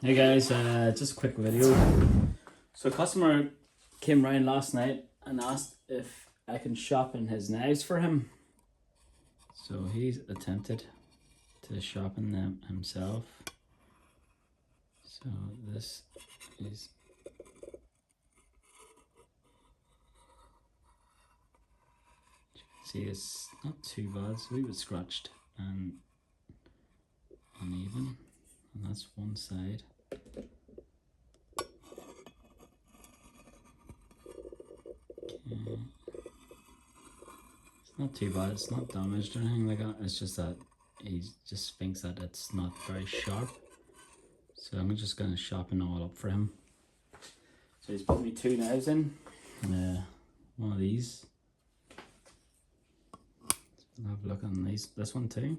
Hey guys, just a quick video. So a customer came round last night and asked if I can sharpen his knives for him. So he's attempted to sharpen them himself. So this is see, it's not too bad. It's a wee bit scratched and uneven, and that's one side. Okay. It's not too bad. It's not damaged or anything like that. It's just that he just thinks that it's not very sharp. So I'm just going to sharpen all up for him. So he's put me two knives in. One of these. We'll have a look on this one too.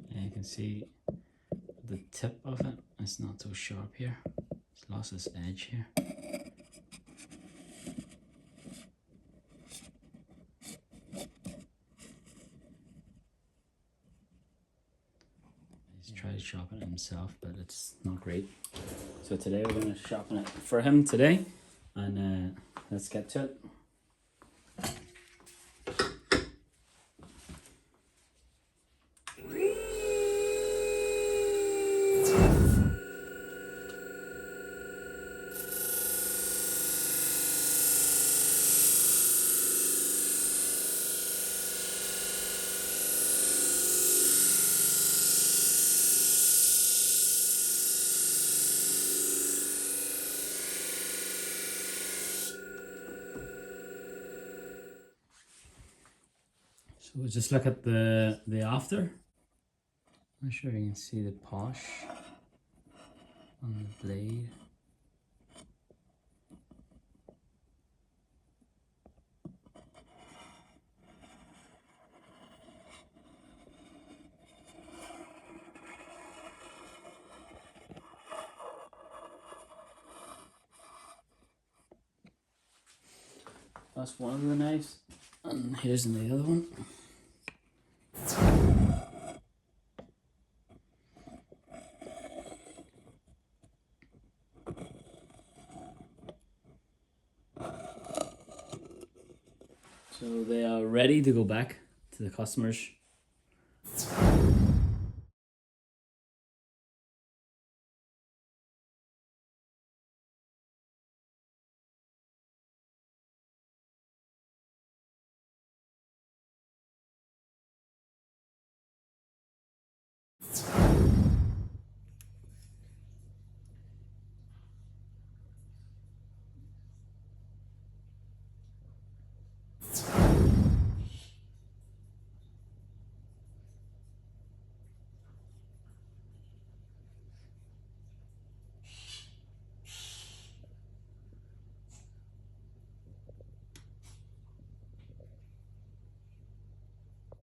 And you can see the tip of it, it's not so sharp here. It's lost its edge here. He's tried to sharpen it himself, but it's not great. So today we're going to sharpen it for him today, and let's get to it. So we'll just look at the after. I'm not sure if you can see the polish on the blade. That's one of the knives, and here's the other one. So they are ready to go back to the customers.